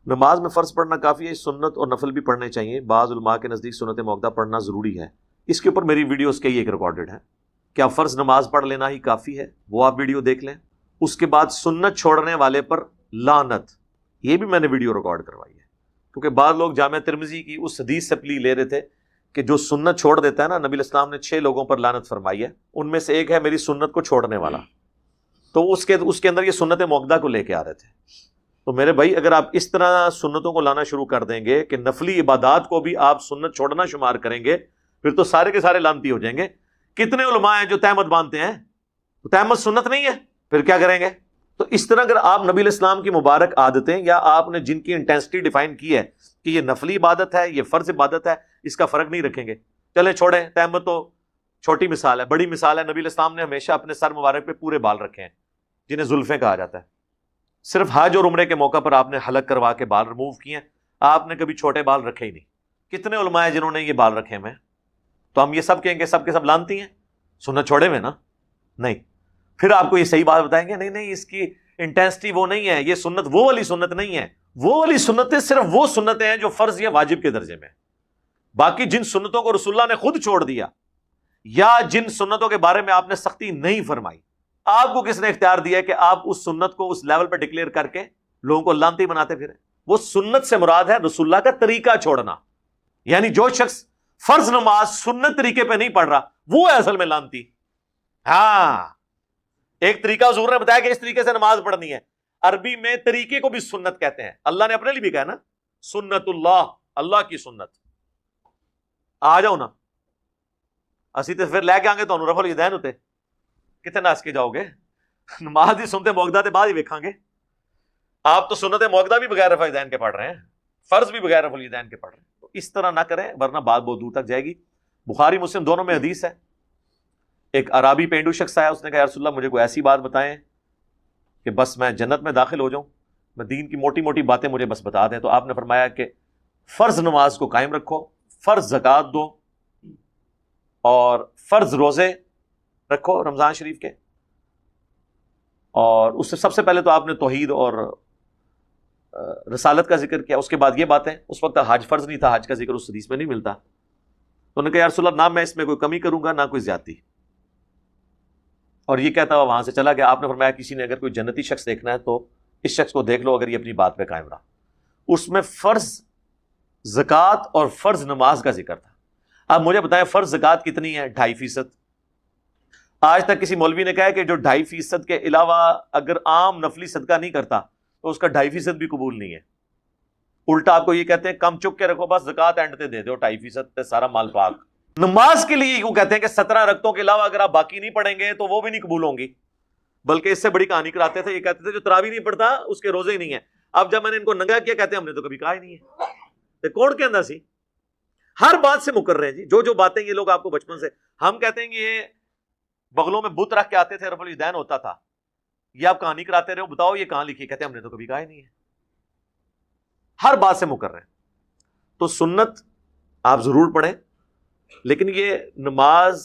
نماز میں فرض پڑھنا کافی ہے، سنت اور نفل بھی پڑھنے چاہیے؟ بعض علماء کے نزدیک سنت موقدہ پڑھنا ضروری ہے۔ اس کے اوپر میری ویڈیوز کئی ایک ریکارڈڈ ہیں۔ کیا فرض نماز پڑھ لینا ہی کافی ہے؟ وہ آپ ویڈیو دیکھ لیں۔ اس کے بعد سنت چھوڑنے والے پر لعنت، یہ بھی میں نے ویڈیو ریکارڈ کروائی ہے، کیونکہ بعض لوگ جامع ترمذی کی اس حدیث سے پلی لے رہے تھے کہ جو سنت چھوڑ دیتا ہے نا، نبی علیہ السلام نے 6 لوگوں پر لعنت فرمائی ہے، ان میں سے ایک ہے میری سنت کو چھوڑنے والا۔ تو اس کے اندر یہ سنت موقدہ کو لے کے آ رہے تھے۔ تو میرے بھائی، اگر آپ اس طرح سنتوں کو لانا شروع کر دیں گے کہ نفلی عبادات کو بھی آپ سنت چھوڑنا شمار کریں گے، پھر تو سارے کے سارے لعنتی ہو جائیں گے۔ کتنے علماء ہیں جو تہمت باندھتے ہیں؟ تو تہمت سنت نہیں ہے، پھر کیا کریں گے؟ تو اس طرح اگر آپ نبی علیہ السلام کی مبارک عادتیں، یا آپ نے جن کی انٹینسٹی ڈیفائن کی ہے کہ یہ نفلی عبادت ہے، یہ فرض عبادت ہے، اس کا فرق نہیں رکھیں گے، چلیں چھوڑیں، تہمت تو چھوٹی مثال ہے۔ بڑی مثال ہے، نبی علیہ السلام نے ہمیشہ اپنے سر مبارک پہ پورے بال رکھے ہیں، جنہیں زلفیں کہا جاتا ہے۔ صرف حج اور عمرے کے موقع پر آپ نے حلق کروا کے بال ریموو کیے ہیں، آپ نے کبھی چھوٹے بال رکھے ہی نہیں۔ کتنے علماء ہیں جنہوں نے یہ بال رکھے ہیں؟ تو ہم یہ سب کہیں گے سب کے سب لانتی ہیں، سنت چھوڑے ہوئے نا؟ نہیں۔ پھر آپ کو یہ صحیح بات بتائیں گے، نہیں نہیں، اس کی انٹینسٹی وہ نہیں ہے، یہ سنت وہ والی سنت نہیں ہے۔ وہ والی سنتیں صرف وہ سنتیں ہیں جو فرض یا واجب کے درجے میں ہیں۔ باقی جن سنتوں کو رسول اللہ نے خود چھوڑ دیا، یا جن سنتوں کے بارے میں آپ نے سختی نہیں فرمائی، آپ کو کس نے اختیار دیا ہے کہ آپ اس سنت کو اس لیول پہ ڈکلیئر کر کے لوگوں کو لانتی بناتے پھریں؟ وہ سنت سے مراد ہے رسول اللہ کا طریقہ چھوڑنا۔ یعنی جو شخص فرض نماز سنت طریقے پہ نہیں پڑھ رہا، وہ ہے اصل میں لانتی۔ ہاں، ایک طریقہ حضور نے بتایا کہ اس طریقے سے نماز پڑھنی ہے۔ عربی میں طریقے کو بھی سنت کہتے ہیں، اللہ نے اپنے لیے بھی کہا نا، سنت اللہ، اللہ کی سنت۔ آ جاؤ نا، اسی تو پھر لے کے آئیں گے تو رفع الیدین ہوتے، کتنے ناس کے جاؤ گے؟ نماز ہی سنتے موقدہ تے بعد ہی ویکھاں گے۔ آپ تو سنت موقدہ بھی بغیر رفع الیدین کے پڑھ رہے ہیں، فرض بھی بغیر رفع الیدین کے پڑھ رہے ہیں۔ تو اس طرح نہ کریں، ورنہ بات بہت دور تک جائے گی۔ بخاری مسلم دونوں میں حدیث ہے۔ ایک عرابی پینڈو شخص آیا، اس نے کہا یا رسول اللہ مجھے کوئی ایسی بات بتائیں کہ بس میں جنت میں داخل ہو جاؤں، میں دین کی موٹی موٹی باتیں مجھے بس بتا دیں۔ تو آپ نے فرمایا کہ فرض نماز کو قائم رکھو، فرض زکوٰۃ دو، اور فرض روزے رکھو رمضان شریف کے۔ اور اس سے سب سے پہلے تو آپ نے توحید اور رسالت کا ذکر کیا، اس کے بعد یہ باتیں۔ اس وقت حج فرض نہیں تھا، حج کا ذکر اس حدیث میں نہیں ملتا۔ تو انہوں نے کہا یا رسول اللہ، نہ میں اس میں کوئی کمی کروں گا نہ کوئی زیادتی۔ اور یہ کہتا ہوا وہاں سے چلا گیا۔ آپ نے فرمایا کسی نے اگر کوئی جنتی شخص دیکھنا ہے تو اس شخص کو دیکھ لو اگر یہ اپنی بات پہ قائم رہا۔ اس میں فرض زکوٰۃ اور فرض نماز کا ذکر تھا۔ اب مجھے بتائیں فرض زکوٰۃ کتنی ہے؟ 2.5%۔ آج تک کسی مولوی نے کہا ہے کہ جو 2.5% کے علاوہ اگر عام نفلی صدقہ نہیں کرتا تو اس کا 2.5% بھی قبول نہیں ہے۔ الٹا آپ کو یہ کہتے ہیں کم چک کے رکھو، بس زکوٰۃ اینڈ تے دے دو، 2.5% تے سارا مال پاک۔ نماز کے لیے وہ کہتے ہیں کہ 17 رکعتوں کے علاوہ اگر آپ باقی نہیں پڑھیں گے تو وہ بھی نہیں قبول ہوں گی۔ بلکہ اس سے بڑی کہانی کراتے تھے، یہ کہتے تھے جو تراویح نہیں پڑھتا اس کے روزے ہی نہیں ہیں۔ اب جب میں نے ان کو ننگا کیا، کہتے ہیں ہم نے تو کبھی کہا ہی نہیں ہے۔ کون کے اندر سی ہر بات سے مکر رہے ہیں جی، جو باتیں یہ لوگ آپ کو بچپن سے ہم کہتے ہیں کہ یہ بغلوں میں بت رکھ کے آتے تھے، رفع الیدین ہوتا تھا، یہ آپ کہانی کراتے رہے ہو، بتاؤ یہ کہاں لکھی؟ کہتے ہیں ہم نے تو کبھی کہا ہی نہیں ہے۔ ہر بات سے مکر رہے ہیں۔ تو سنت آپ ضرور پڑھیں، لیکن یہ نماز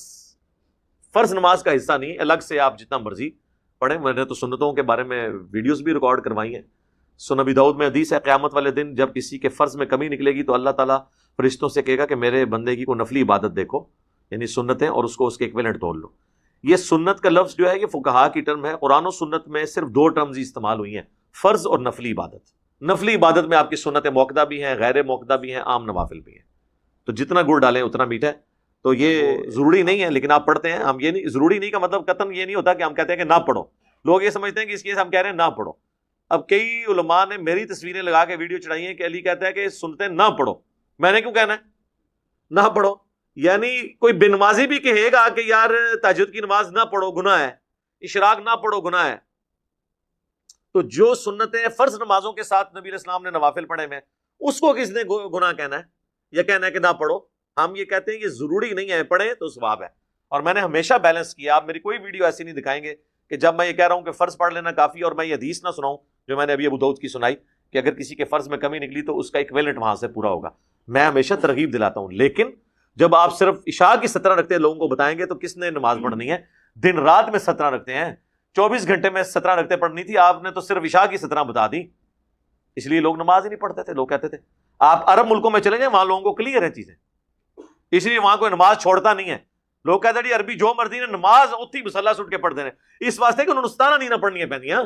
فرض نماز کا حصہ نہیں، الگ سے آپ جتنا مرضی پڑھیں۔ میں نے تو سنتوں کے بارے میں ویڈیوز بھی ریکارڈ کروائی ہیں۔ سنن ابی داؤد میں حدیث ہے، قیامت والے دن جب کسی کے فرض میں کمی نکلے گی تو اللہ تعالیٰ فرشتوں سے کہے گا کہ میرے بندے کی کوئی نفلی عبادت دیکھو، یعنی سنتیں، اور اس کو اس کے ایکویلنٹ تول لو۔ یہ سنت کا لفظ جو ہے یہ فقہا کی ٹرم ہے۔ قرآن و سنت میں صرف 2 ٹرمز استعمال ہوئی ہیں، فرض اور نفلی عبادت۔ نفلی عبادت میں آپ کی سنت موقدہ بھی ہیں، غیر موقدہ بھی ہیں، عام نوافل بھی ہیں۔ تو جتنا گڑ ڈالیں اتنا میٹھا ہے۔ تو یہ ضروری نہیں ہے، لیکن آپ پڑھتے ہیں۔ ہم یہ نہیں، ضروری نہیں کا مطلب قطعاً یہ نہیں ہوتا کہ ہم کہتے ہیں کہ نہ پڑھو۔ لوگ یہ سمجھتے ہیں کہ اس کیس ہم کہہ رہے ہیں نہ پڑھو۔ اب کئی علماء نے میری تصویریں لگا کے ویڈیو چڑھائی ہیں کہ علی کہتا ہے کہ سنتے نہ پڑھو۔ میں نے کیوں کہنا ہے نہ پڑھو؟ یعنی کوئی بے نمازی بھی کہے گا کہ یار تہجد کی نماز نہ پڑھو گناہ ہے، اشراق نہ پڑھو گناہ ہے۔ تو جو سنتیں فرض نمازوں کے ساتھ نبی علیہ السلام نے نوافل پڑھے میں، اس کو کس نے گناہ کہنا ہے یا کہنا ہے کہ نہ پڑھو؟ ہم یہ کہتے ہیں کہ ضروری نہیں ہے، پڑھیں تو ثواب ہے۔ اور میں نے ہمیشہ بیلنس کیا، آپ میری کوئی ویڈیو ایسی نہیں دکھائیں گے کہ جب میں یہ کہہ رہا ہوں کہ فرض پڑھ لینا کافی اور میں یہ حدیث نہ سناؤں جو میں نے ابھی ابو داؤد کی سنائی کہ اگر کسی کے فرض میں کمی نکلی تو اس کا ایکویلنٹ وہاں سے پورا ہوگا۔ میں ہمیشہ ترغیب دلاتا ہوں، لیکن جب آپ صرف عشاء کی 17 رکعتیں لوگوں کو بتائیں گے تو کس نے نماز پڑھنی ہے؟ دن رات میں 17 رکعتیں ہیں، 24 گھنٹے میں 17 رکعتیں پڑھنی تھی، آپ نے تو صرف عشاء کی 17 بتا دی۔ اس لیے لوگ نماز ہی نہیں پڑھتے تھے. لوگ کہتے تھے آپ عرب ملکوں میں چلیں گے وہاں لوگوں کو کلیئر ہیں چیزیں, اس لیے وہاں کوئی نماز چھوڑتا نہیں ہے. لوگ کہتے ہیں جی عربی جو مرضی نے نماز اتھی مسلح سٹ کے پڑھتے ہیں, اس واسطے کہ انہوں نے ستارہ نہیں نہ پڑھنی پہنیا,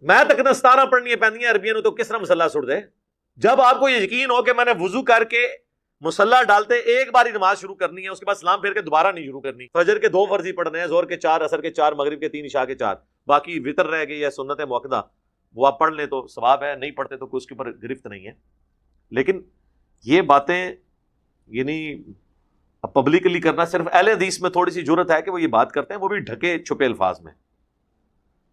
میں تک نہ ستارہ پڑھنی پہنیا عربیوں نے, تو کس طرح مسلح سٹ دے. جب آپ کو یہ یقین ہو کہ میں نے وضو کر کے مسلح ڈالتے ایک بار ہی نماز شروع کرنی ہے, اس کے بعد سلام پھیر کے دوبارہ نہیں شروع کرنی, فجر کے 2 فرضی پڑھنے ہیں, ظہر کے 4, عصر کے 4, مغرب کے 3, عشاء کے 4, باقی وطر رہ گئی یا سنت موقدہ, وہ آپ پڑھ لیں تو ثواب ہے, نہیں پڑھتے تو کوئی اس کے اوپر گرفت نہیں ہے. لیکن یہ باتیں یعنی پبلکلی کرنا, صرف اہل حدیث میں تھوڑی سی جرت ہے کہ وہ یہ بات کرتے ہیں, وہ بھی ڈھکے چھپے الفاظ میں.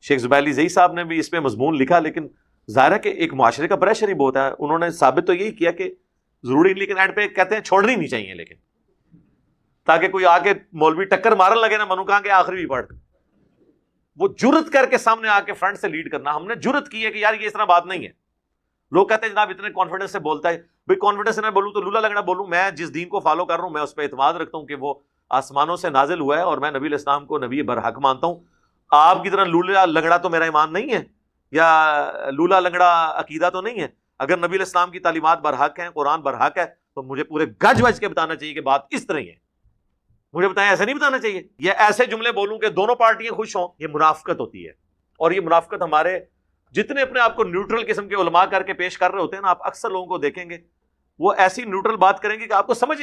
شیخ زبیلی زئی صاحب نے بھی اس پہ مضمون لکھا, لیکن ظاہر ہے کہ ایک معاشرے کا پریشر ہی بہت ہے. انہوں نے ثابت تو یہی کیا کہ ضروری, لیکن اینڈ پہ کہتے ہیں چھوڑنی نہیں چاہیے, لیکن تاکہ کوئی آ کے مولوی ٹکر مارن لگے نا, منو کہاں کہ آخری بھی پڑھ, وہ جرت کر کے سامنے آ کے فرنٹ سے لیڈ کرنا. ہم نے جرت کی ہے کہ یار یہ اس طرح بات نہیں ہے. لوگ کہتے ہیں جناب اتنے کانفیڈنس سے بولتا ہے, بھائی کانفیڈنس سے نہ بولوں تو لولا لنگڑا بولوں. میں جس دین کو فالو کر رہا ہوں میں اس پہ اعتماد رکھتا ہوں کہ وہ آسمانوں سے نازل ہوا ہے, اور میں نبی علیہ السلام کو نبی برحق مانتا ہوں. آپ کی طرح لولا لنگڑا تو میرا ایمان نہیں ہے, یا لولا لنگڑا عقیدہ تو نہیں ہے. اگر نبی علیہ السلام کی تعلیمات برحق ہیں, قرآن برحق ہے, تو مجھے پورے گج وج کے بتانا چاہیے کہ بات اس طرح ہی ہے. مجھے بتائیں ایسے نہیں بتانا چاہیے. یہ ایسے جملے بولوں کہ دونوں پارٹیاں خوش ہوں, یہ منافقت ہوتی ہے. اور یہ منافقت ہمارے جتنے اپنے آپ کو نیوٹرل قسم کے علماء کر کے پیش کر رہے ہوتے ہیں نا, آپ اکثر لوگوں کو دیکھیں گے وہ ایسی نیوٹرل بات کریں گے کہ آپ کو سمجھ ہی نہیں